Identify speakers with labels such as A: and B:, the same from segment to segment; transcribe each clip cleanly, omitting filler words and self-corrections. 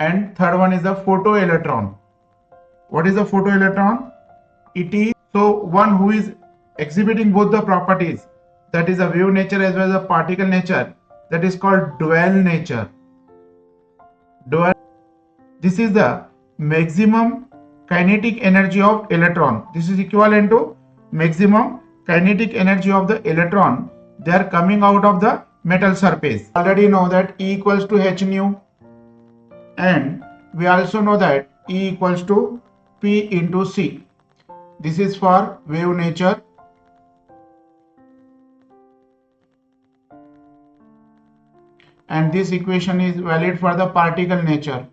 A: and third one is the photoelectron. What is a photoelectron? It is one who is exhibiting both the properties, that is a wave nature as well as a particle nature, that is called dual nature. This is the maximum kinetic energy of electron. This is equivalent to maximum kinetic energy of the electron. They are coming out of the metal surface. Already know that E equals to h nu, and we also know that E equals to P into C. This is for wave nature. And this equation is valid for the particle nature.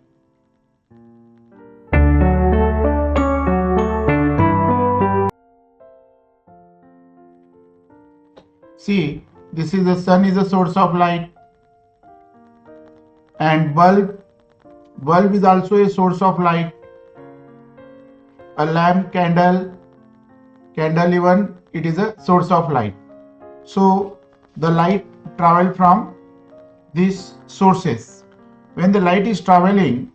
A: See, this is the sun is a source of light, and bulb is also a source of light. A lamp, candle even, it is a source of light. So the light travel from these sources. When the light is traveling,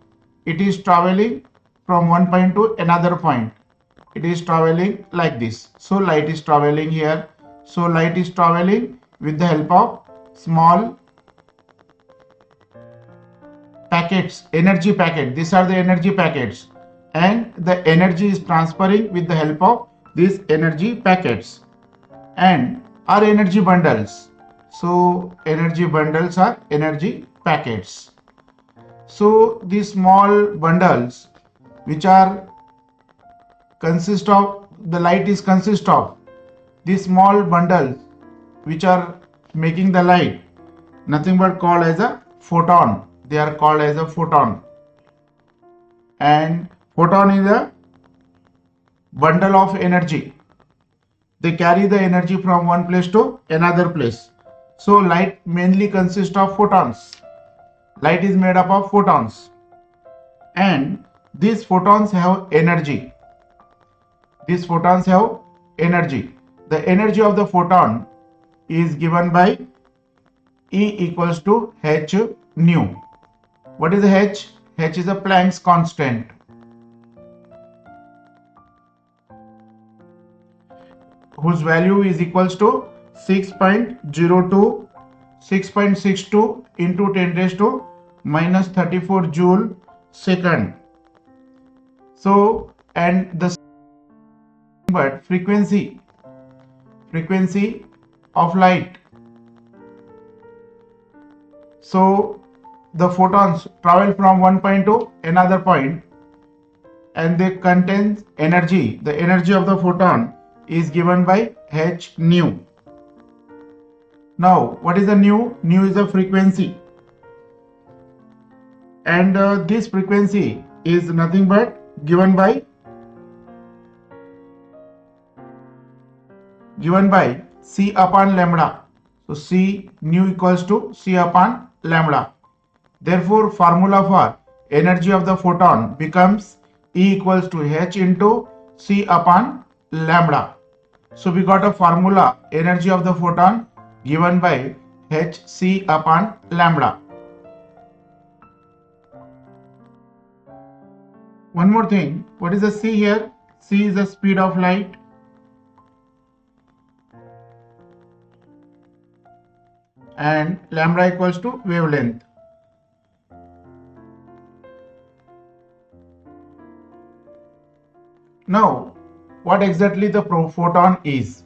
A: it is traveling from one point to another point. It is traveling like this. So light is traveling here. So light is traveling with the help of small packets, energy packet. These are the energy packets, and the energy is transferring with the help of these energy packets and are energy bundles. So energy bundles are energy packets. So these small bundles which are consist of the light is consist of these small bundles which are making the light, nothing but called as a photon. They are called as a photon. And photon is a bundle of energy. They carry the energy from one place to another place. So light mainly consists of photons. Light is made up of photons, and these photons have energy. These photons have energy. The energy of the photon is given by E equals to h nu. What is h? H is a Planck's constant. Whose value is equals to 6.62 into 10 raised to minus 34 joule second. So, and the but frequency of light. So the photons travel from one point to another point, and they contain energy. The energy of the photon is given by h nu. Now, what is the nu? Nu is the frequency, and this frequency is nothing but given by C upon lambda. So C nu equals to C upon lambda. Therefore, formula for energy of the photon becomes E equals to h into C upon lambda. So we got a formula, energy of the photon given by hc upon lambda. One more thing, what is the c here? C is the speed of light. And lambda equals to wavelength. Now, what exactly the photon is?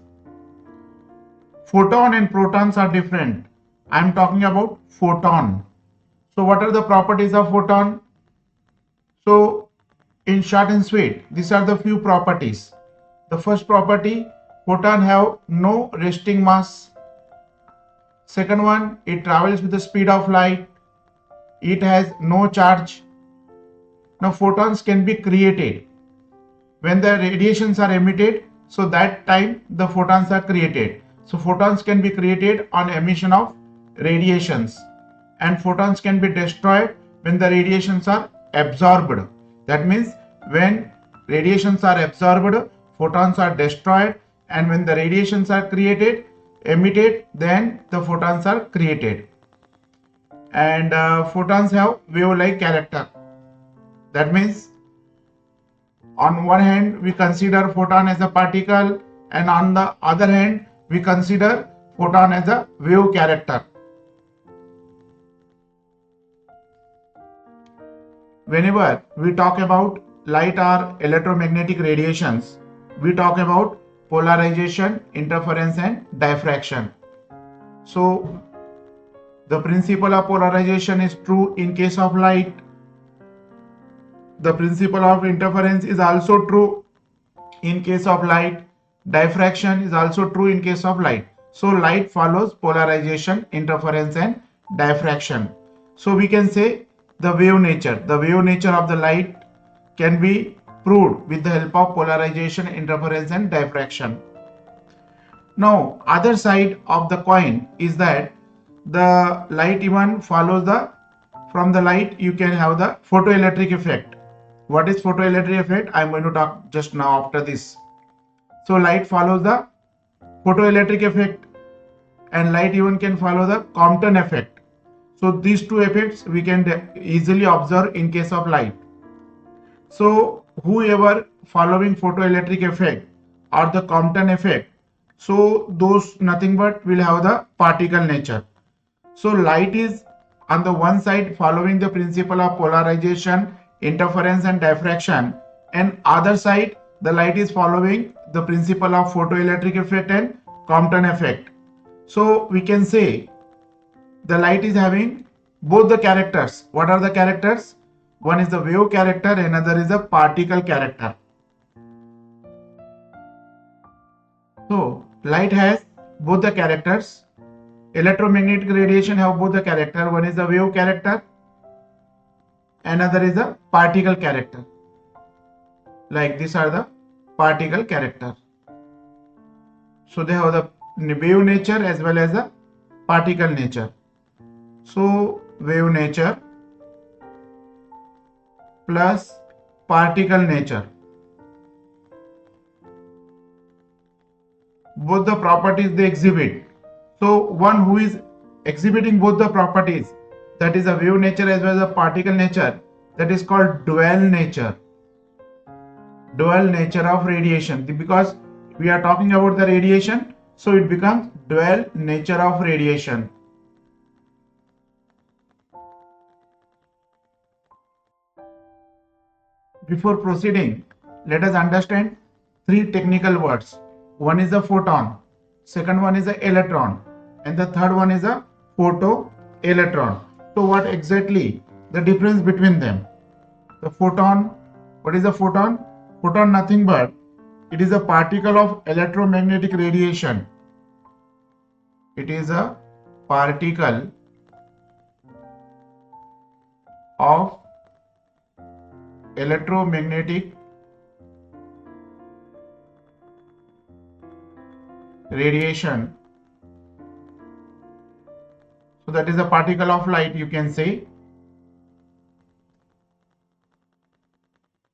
A: Photon and protons are different. I am talking about photon. So what are the properties of photon? So in short and sweet, these are the few properties. The first property, photon have no resting mass. Second one, it travels with the speed of light. It has no charge. Now photons can be created. When the radiations are emitted, so that time the photons are created. So photons can be created on emission of radiations, and photons can be destroyed when the radiations are absorbed. That means when radiations are absorbed, photons are destroyed, and when the radiations are emitted, then the photons are created. And photons have wave-like character. That means on one hand we consider photon as a particle, and on the other hand we consider photon as a wave character. Whenever we talk about light or electromagnetic radiations, we talk about polarization, interference and diffraction. So the principle of polarization is true in case of light. The principle of interference is also true in case of light. Diffraction is also true in case of light. So light follows polarization, interference and diffraction. So we can say the wave nature of the light can be proved with the help of polarization, interference and diffraction. Now other side of the coin is that the light even follows the, from the light you can have the photoelectric effect. What is photoelectric effect? I am going to talk just now after this. So light follows the photoelectric effect, and light even can follow the Compton effect. So these two effects we can easily observe in case of light. So whoever following photoelectric effect or the Compton effect, so those nothing but will have the particle nature. So light is on the one side following the principle of polarization, interference and diffraction, and other side the light is following the principle of photoelectric effect and Compton effect. So we can say the light is having both the characters. What are the characters? One is the wave character, another is the particle character. So light has both the characters. Electromagnetic radiation have both the character. One is the wave character, another is the particle character. Like these are the particle character. So they have the wave nature as well as the particle nature. So wave nature plus particle nature, both the properties they exhibit. So one who is exhibiting both the properties, that is a wave nature as well as a particle nature, that is called dual nature of radiation. Because we are talking about the radiation, so it becomes dual nature of radiation. Before proceeding, let us understand three technical words. One is a photon, second one is a electron, and the third one is a photoelectron. So what exactly the difference between them? The photon, what is a photon? Photon nothing but it is a particle of electromagnetic radiation. It is a particle of electromagnetic radiation. So that is a particle of light, you can say.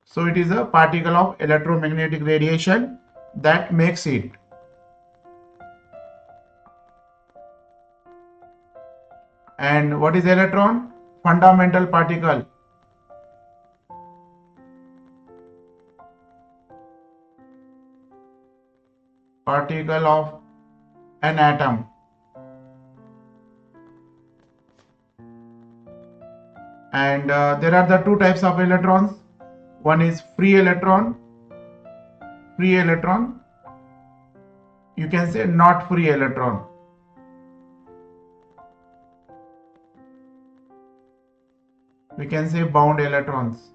A: So it is a particle of electromagnetic radiation that makes it. And what is electron? Fundamental particle. Particle of an atom. And there are the two types of electrons. One is free electron. You can say not free electron. We can say bound electrons.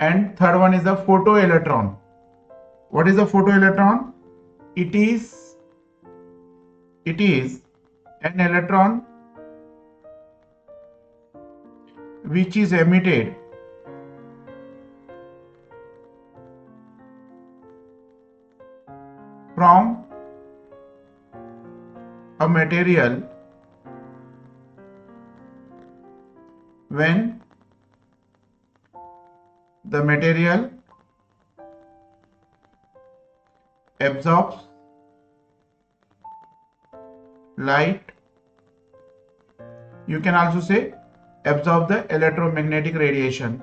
A: And third one is the photoelectron. What is a photoelectron? It is an electron which is emitted from a material when the material absorbs light You can also say absorb the electromagnetic radiation.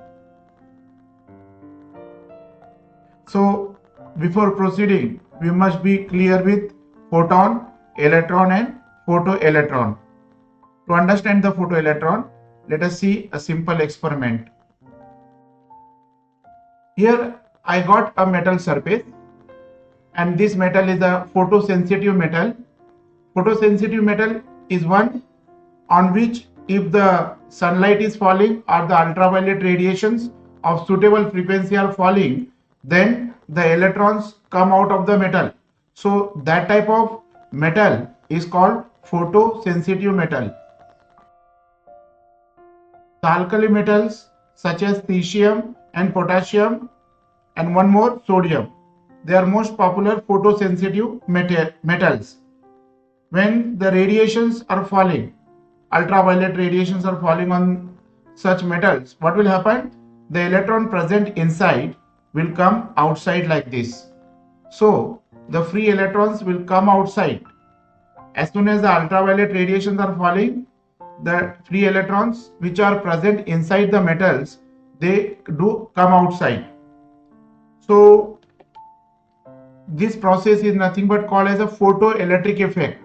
A: So before proceeding, we must be clear with photon, electron and photoelectron. To understand the photoelectron, let us see a simple experiment. Here I got a metal surface, and this metal is a photosensitive metal. Photosensitive metal is one on which if the sunlight is falling or the ultraviolet radiations of suitable frequency are falling, then the electrons come out of the metal. So that type of metal is called photosensitive metal. The alkali metals such as cesium and potassium and one more sodium, they are most popular photosensitive metals. When the radiations are falling, ultraviolet radiations are falling on such metals, what will happen? The electron present inside will come outside like this. So the free electrons will come outside. As soon as the ultraviolet radiations are falling, the free electrons which are present inside the metals, they do come outside. So this process is nothing but called as a photoelectric effect.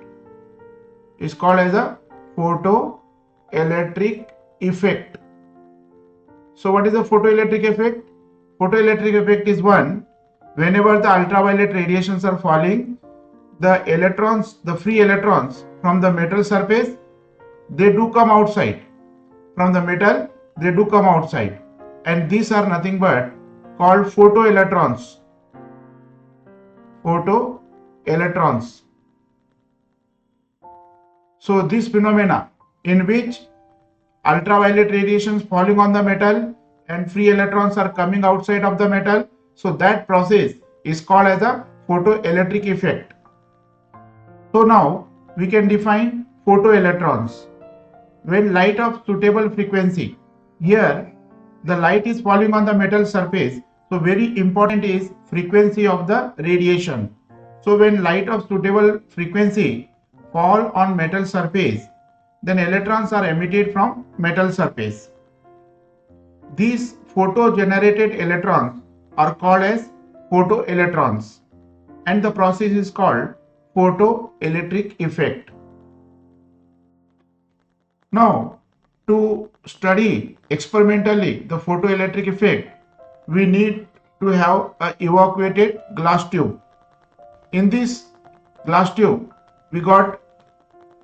A: It's called as a photoelectric effect. So what is a photoelectric effect? Photoelectric effect is one, whenever the ultraviolet radiations are falling, the electrons, the free electrons from the metal surface, they do come outside. From the metal, they do come outside. And these are nothing but called photoelectrons. Photoelectrons. So this phenomena in which ultraviolet radiations falling on the metal and free electrons are coming outside of the metal, so that process is called as a photoelectric effect. So now we can define photoelectrons. When light of suitable frequency, here the light is falling on the metal surface, so very important is frequency of the radiation. So when light of suitable frequency fall on metal surface, then electrons are emitted from metal surface. These photo-generated electrons are called as photoelectrons, and the process is called photoelectric effect. Now, to study experimentally the photoelectric effect, we need to have an evacuated glass tube. In this glass tube, we got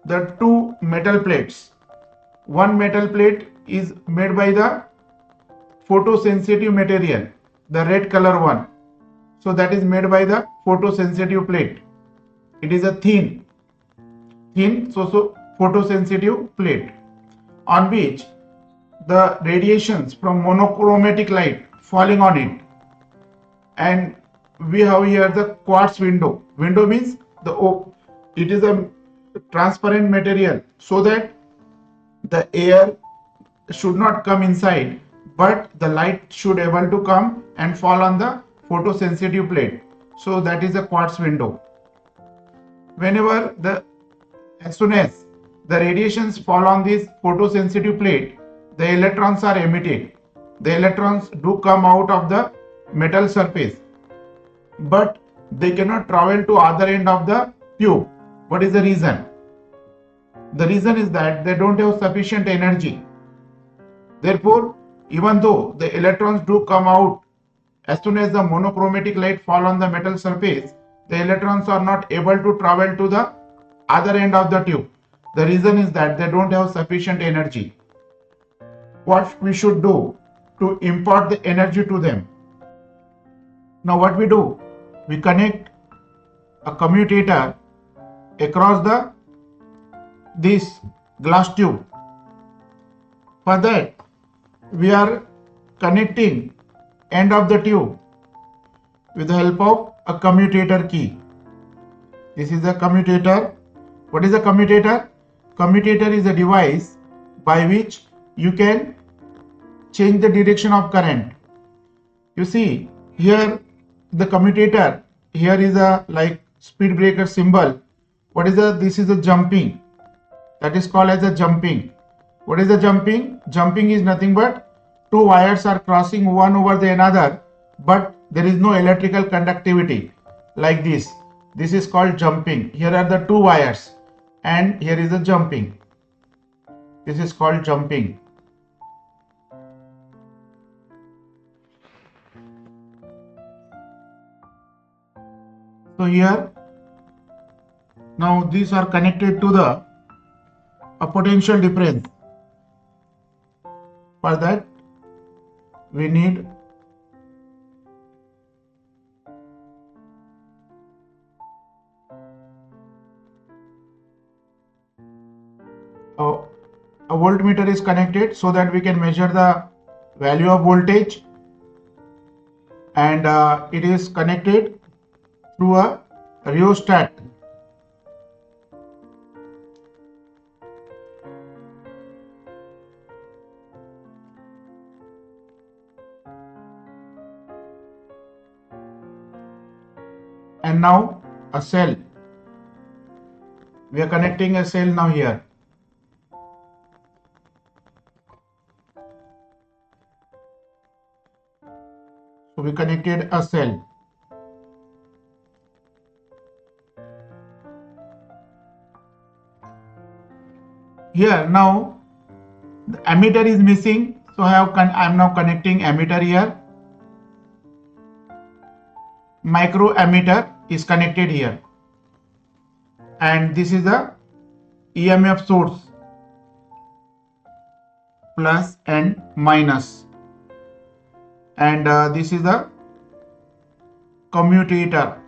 A: the two metal plates. One metal plate is made by the photosensitive material, the red color one. So that is made by the photosensitive plate. It is a thin photosensitive plate on which the radiations from monochromatic light falling on it. And we have here the quartz window. Window means it is a transparent material so that the air should not come inside, but the light should able to come and fall on the photosensitive plate. So that is a quartz window. As soon as the radiations fall on this photosensitive plate, the electrons are emitted. The electrons do come out of the metal surface, but they cannot travel to other end of the tube. What is the reason? The reason is that they don't have sufficient energy. Therefore, even though the electrons do come out, as soon as the monochromatic light fall on the metal surface, the electrons are not able to travel to the other end of the tube. The reason is that they don't have sufficient energy. What we should do to impart the energy to them? Now what we do? We connect a commutator across this glass tube. For that, we are connecting end of the tube with the help of a commutator key. This is a commutator. What is a commutator? Commutator is a device by which you can change the direction of current. You see here the commutator, here is a like speed breaker symbol. This is a jumping, that is called as a jumping. What is the jumping? Jumping is nothing but two wires are crossing one over the another, but there is no electrical conductivity like this. This is called jumping. Here are the two wires and here is the jumping. This is called jumping. So here, now these are connected to the a potential difference. For that, we need a voltmeter is connected so that we can measure the value of voltage, and it is connected through a rheostat. And now a cell. We are connecting a cell now here. So we connected a cell. Here now the ammeter is missing, so I am now connecting ammeter here. Micro ammeter is connected here, and this is the EMF source, plus and minus, and this is the commutator.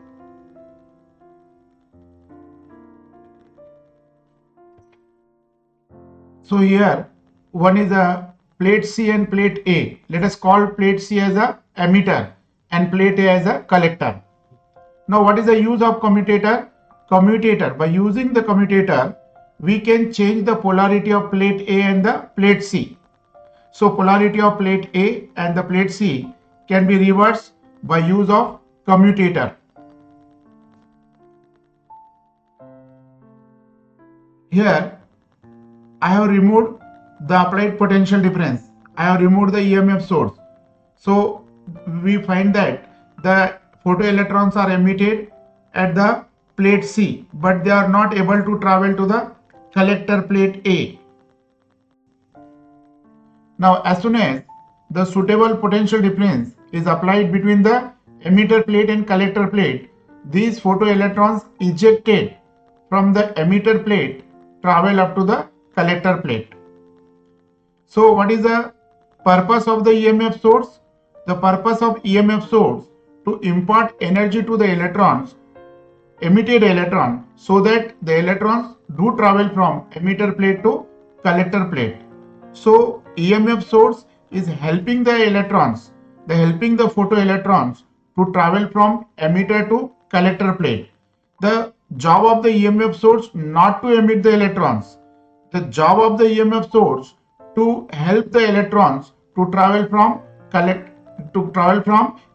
A: So here one is a plate C and plate A. Let us call plate C as a emitter and plate A as a collector. Now what is the use of commutator? Commutator, by using the commutator, we can change the polarity of plate A and the plate C. So polarity of plate A and the plate C can be reversed by use of commutator. Here I have removed the applied potential difference. I have removed the EMF source. So we find that the photoelectrons are emitted at the plate C, but they are not able to travel to the collector plate A. Now as soon as the suitable potential difference is applied between the emitter plate and collector plate, these photoelectrons ejected from the emitter plate travel up to the collector plate. So what is the purpose of the EMF source? The purpose of EMF source to impart energy to the electrons, emitted electron, so that the electrons do travel from emitter plate to collector plate. So EMF source is helping the electrons, helping the photoelectrons to travel from emitter to collector plate. The job of the EMF source not to emit the electrons. The job of the EMF source to help the electrons to travel from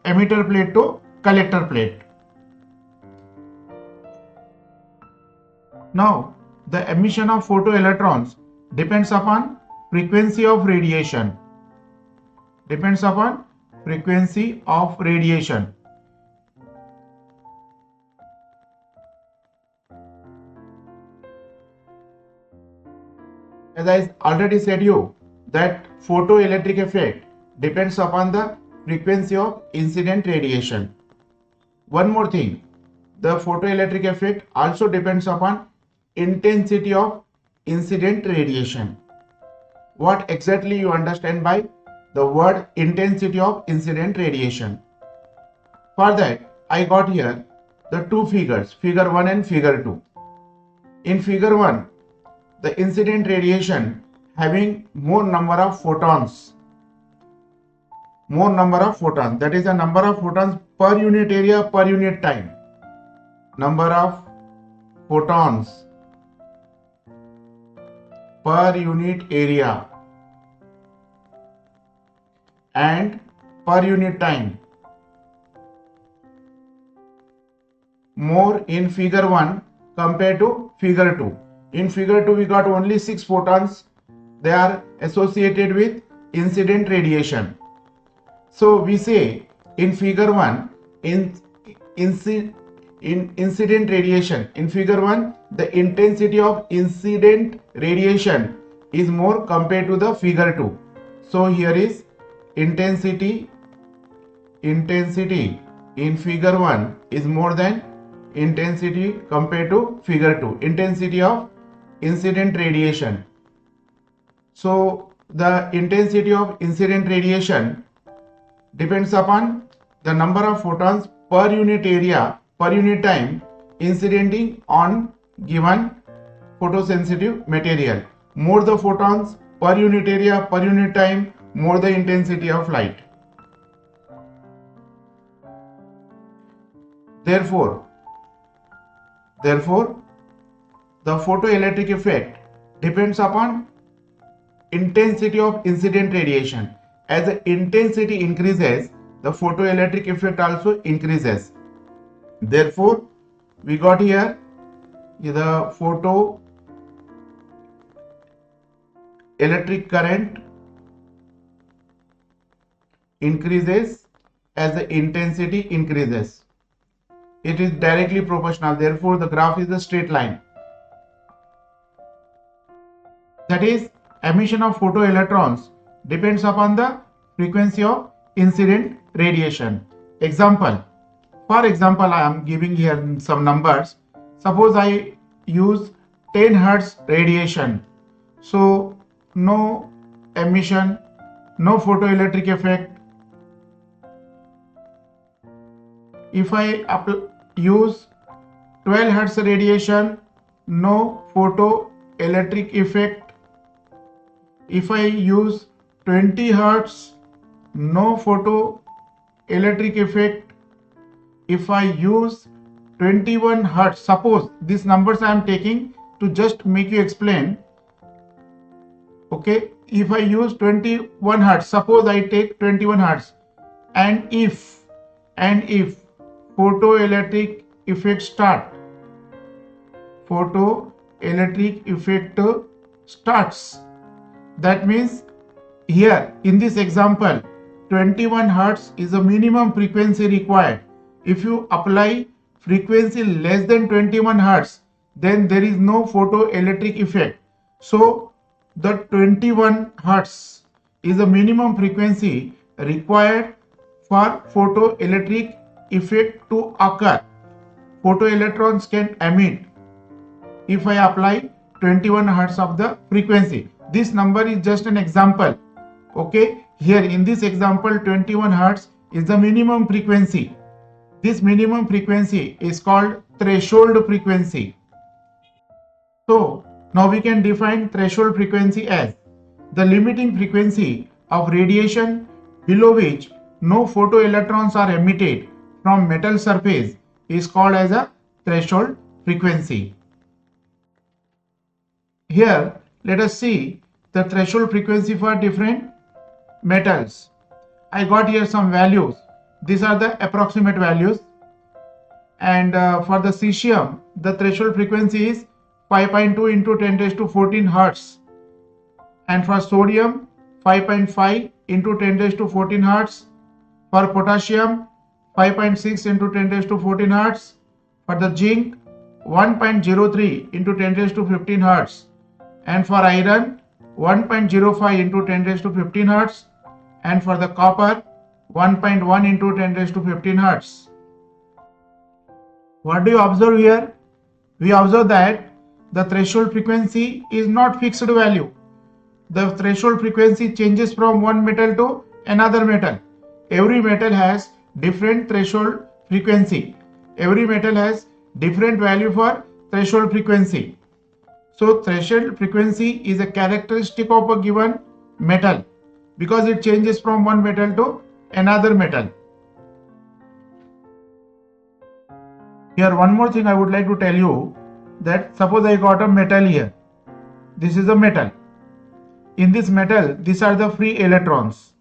A: emitter plate to collector plate. Now the emission of photoelectrons depends upon frequency of radiation. Depends upon frequency of radiation. As I already said you that photoelectric effect depends upon the frequency of incident radiation. One more thing, the photoelectric effect also depends upon intensity of incident radiation. What exactly you understand by the word intensity of incident radiation? For that, I got here the two figures, figure 1 and figure 2. In figure 1, the incident radiation having more number of photons. More number of photons, that is the number of photons per unit area per unit time. Number of photons per unit area and per unit time. More in figure 1 compared to figure 2. In figure 2 we got only 6 photons They are associated with incident radiation. So we say in figure 1, in incident radiation, in figure 1, the intensity of incident radiation is more compared to the figure 2. So here is intensity in figure 1 is more than intensity compared to figure 2, intensity of incident radiation. So the intensity of incident radiation depends upon the number of photons per unit area per unit time incidenting on given photosensitive material. More the photons per unit area per unit time, more the intensity of light. Therefore, the photoelectric effect depends upon intensity of incident radiation. As the intensity increases, the photoelectric effect also increases. Therefore, we got here the photoelectric current increases as the intensity increases. It is directly proportional. Therefore, the graph is a straight line. That is, emission of photoelectrons depends upon the frequency of incident radiation. For example, I am giving here some numbers. Suppose I use 10 Hertz radiation. So no emission, no photoelectric effect. If I use 12 Hertz radiation, no photoelectric effect. If I use 20 Hertz, no photoelectric effect. If I use 21 Hertz, suppose these numbers I am taking to just make you explain. Okay, if I use 21 Hertz, suppose I take 21 Hertz, and if photoelectric effect starts, that means here in this example 21 Hertz is the minimum frequency required. If you apply frequency less than 21 Hertz, then there is no photoelectric effect. So the 21 Hertz is the minimum frequency required for photoelectric effect to occur. Photoelectrons can emit if I apply 21 Hertz of the frequency. This number is just an example. Okay, here in this example 21 Hertz is the minimum frequency. This minimum frequency is called threshold frequency. So now we can define threshold frequency as the limiting frequency of radiation below which no photoelectrons are emitted from metal surface is called as a threshold frequency. Here let us see the threshold frequency for different metals. I got here some values. These are the approximate values, and for the cesium the threshold frequency is 5.2 into 10 raised to 14 Hertz, and for sodium 5.5 into 10 raised to 14 Hertz, for potassium 5.6 into 10 raised to 14 Hertz, for the zinc 1.03 into 10 raised to 15 Hertz, and for iron 1.05 into 10 raised to 15 Hertz, and for the copper 1.1 into 10 raised to 15 Hertz. What do you observe here? We observe that the threshold frequency is not fixed value. The threshold frequency changes from one metal to another metal. Every metal has different threshold frequency. Every metal has different value for threshold frequency. So threshold frequency is a characteristic of a given metal because it changes from one metal to another metal. Here one more thing I would like to tell you, that suppose I got a metal here. This is a metal. In this metal, these are the free electrons.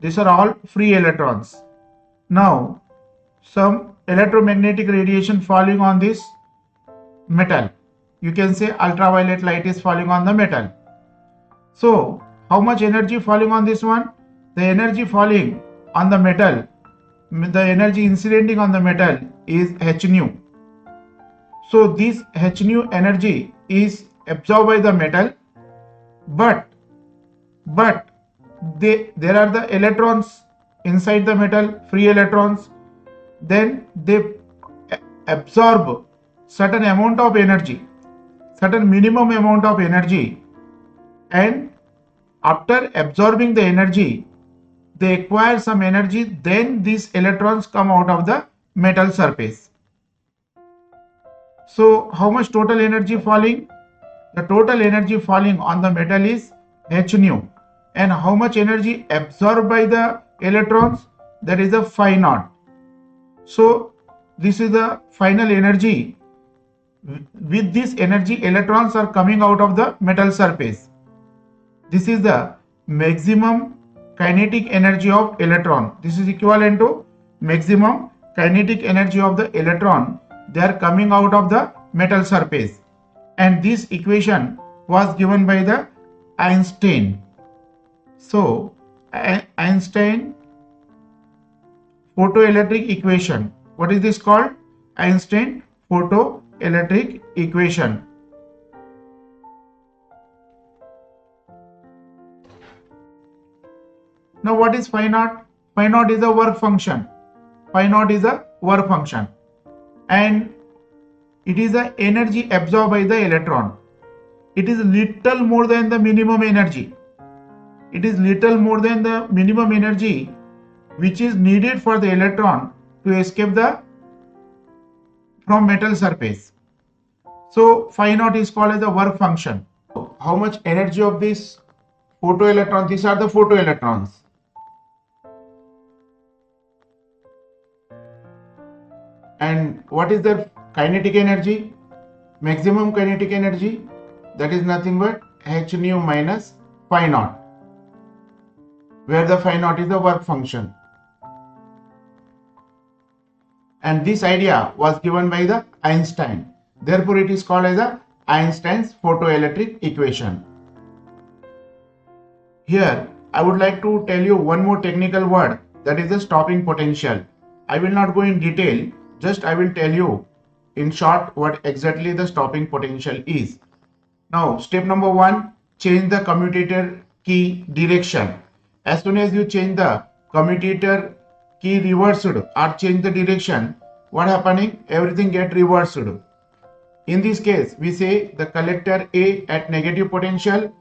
A: These are all free electrons. Now some electromagnetic radiation falling on this metal. You can say ultraviolet light is falling on the metal. So how much energy falling on this one? The energy falling on the metal, the energy incidenting on the metal is h nu. So this h nu energy is absorbed by the metal, but there are the electrons inside the metal, free electrons. Then they absorb certain amount of energy, certain minimum amount of energy, and after absorbing the energy, they acquire some energy. Then these electrons come out of the metal surface. So how much total energy falling? The total energy falling on the metal is h nu. And how much energy absorbed by the electrons? That is the phi naught. So this is the final energy. With this energy, electrons are coming out of the metal surface. This is the maximum kinetic energy of electron. This is equivalent to maximum kinetic energy of the electron. They are coming out of the metal surface. And this equation was given by the Einstein. So Einstein photoelectric equation. What is this called? Einstein photoelectric equation. Now what is phi naught? Phi naught is a work function. Phi naught is a work function. And it is the energy absorbed by the electron. It is little more than the minimum energy. It is little more than the minimum energy which is needed for the electron to escape from metal surface. So phi naught is called as the work function. How much energy of this photoelectron? These are the photoelectrons. And what is their kinetic energy? Maximum kinetic energy, that is nothing but h nu minus phi naught, where the phi naught is the work function. And this idea was given by the Einstein. Therefore, it is called as the Einstein's photoelectric equation. Here, I would like to tell you one more technical word, that is the stopping potential. I will not go in detail, just I will tell you in short what exactly the stopping potential is. Now, step number 1, change the commutator key direction. As soon as you change the commutator key reversed or change the direction, what happening? Everything get reversed. In this case, we say the collector A at negative potential,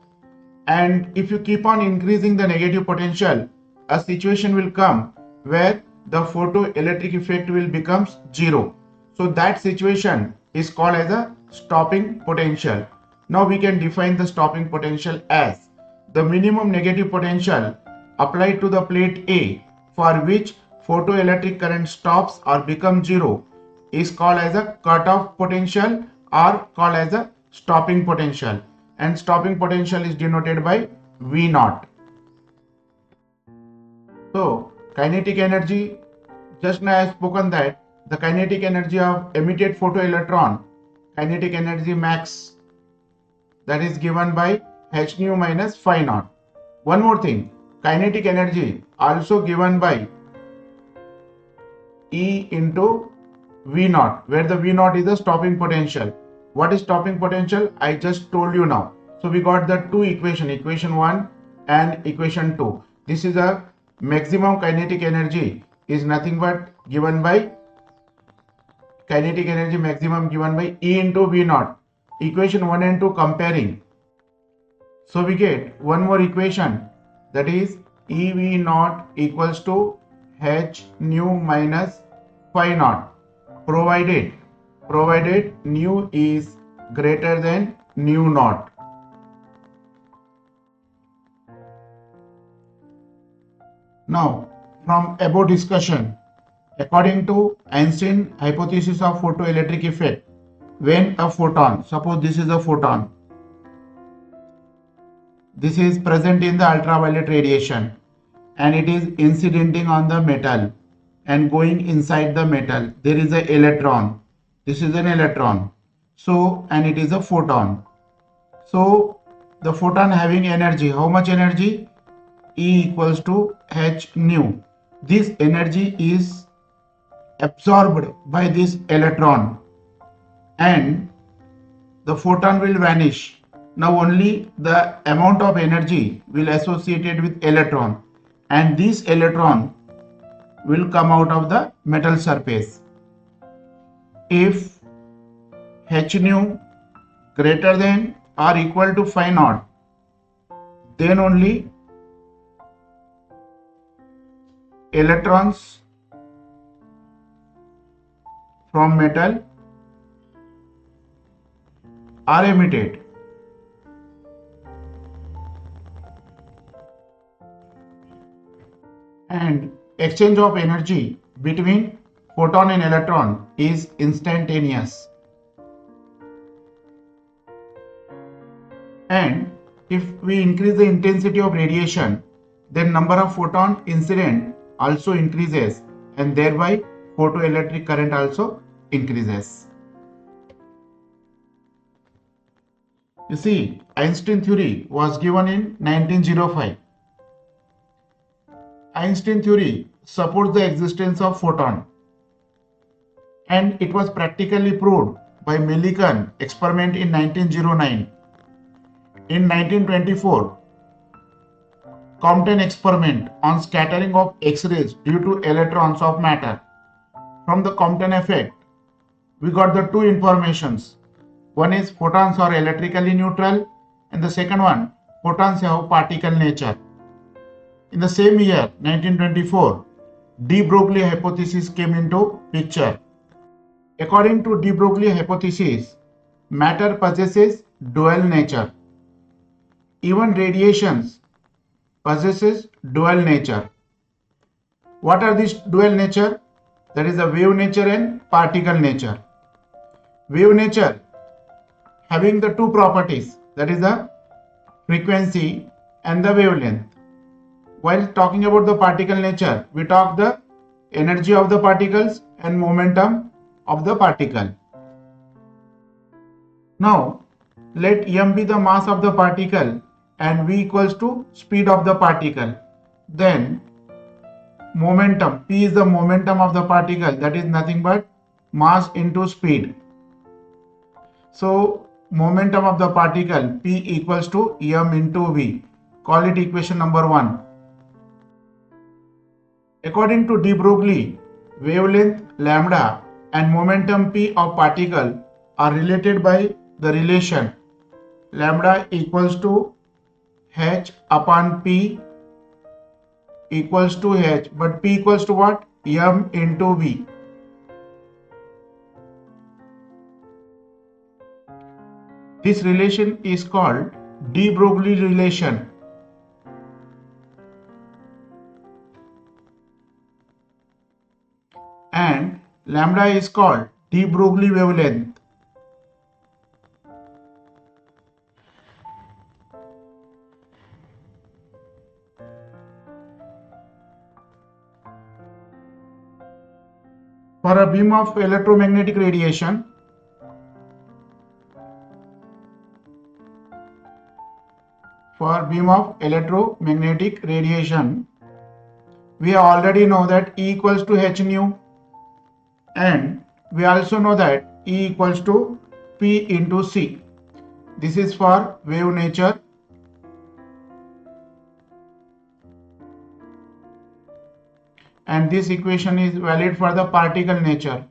A: and if you keep on increasing the negative potential, a situation will come where the photoelectric effect will become 0. So that situation is called as a stopping potential. Now we can define the stopping potential as the minimum negative potential applied to the plate A, for which photoelectric current stops or becomes 0, is called as a cutoff potential or called as a stopping potential. And stopping potential is denoted by V naught. So kinetic energy, just now I have spoken that the kinetic energy of emitted photoelectron, kinetic energy max, that is given by h nu minus phi naught. One more thing, kinetic energy also given by E into V naught, where the V naught is the stopping potential. What is stopping potential? I just told you now. So we got the two equation, equation 1 and equation 2. This is a maximum kinetic energy is nothing but given by kinetic energy maximum given by E into V naught. Equation 1 and 2 comparing. So we get one more equation, that is EV naught equals to h nu minus phi naught, provided nu is greater than nu naught. Now, from above discussion, according to Einstein hypothesis of photoelectric effect, when a photon, suppose this is a photon, this is present in the ultraviolet radiation and it is incidenting on the metal and going inside the metal, there is an electron. This is an electron. So, and it is a photon. So the photon having energy. How much energy? E equals to h nu. This energy is absorbed by this electron and the photon will vanish. Now only the amount of energy will associated with electron, and this electron will come out of the metal surface. If h nu greater than or equal to phi naught, then only electrons from metal are emitted. And exchange of energy between photon and electron is instantaneous. And if we increase the intensity of radiation, then number of photon incident also increases, and thereby photoelectric current also increases. You see, Einstein theory was given in 1905. Einstein theory supports the existence of photon, and it was practically proved by Millikan experiment in 1909. In 1924, Compton experiment on scattering of X-rays due to electrons of matter. From the Compton effect, we got the two informations. One is photons are electrically neutral, and the second one, photons have particle nature. In the same year, 1924, de Broglie hypothesis came into picture. According to de Broglie hypothesis, matter possesses dual nature. Even radiations possesses dual nature. What are these dual nature? That is the wave nature and particle nature. Wave nature having the two properties, that is the frequency and the wavelength. While talking about the particle nature, we talk the energy of the particles and momentum of the particle. Now, let m be the mass of the particle and v equals to speed of the particle. Then momentum, p is the momentum of the particle, that is nothing but mass into speed. So momentum of the particle p equals to m into v. Call it equation number 1. According to de Broglie, wavelength lambda and momentum p of particle are related by the relation lambda equals to h upon p equals to h, but p equals to what? M into v. This relation is called de Broglie relation. And lambda is called de Broglie wavelength. For a beam of electromagnetic radiation, we already know that E equals to h nu, and we also know that E equals to P into C. This is for wave nature. And this equation is valid for the particle nature.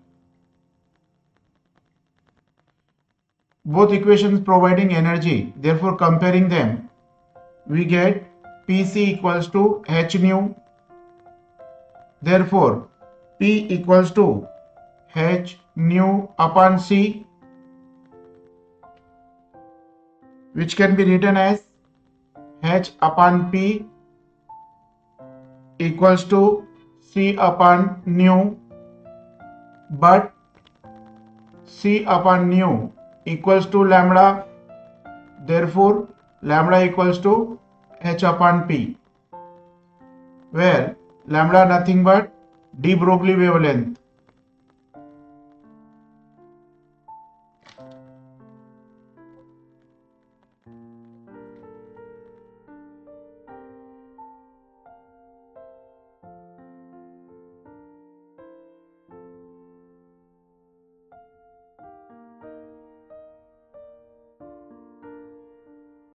A: Both equations providing energy, therefore comparing them, we get Pc equals to h nu. Therefore, P equals to h nu upon C, which can be written as h upon P equals to C upon nu, but C upon nu equals to lambda, therefore lambda equals to h upon P, where lambda nothing but de Broglie wavelength.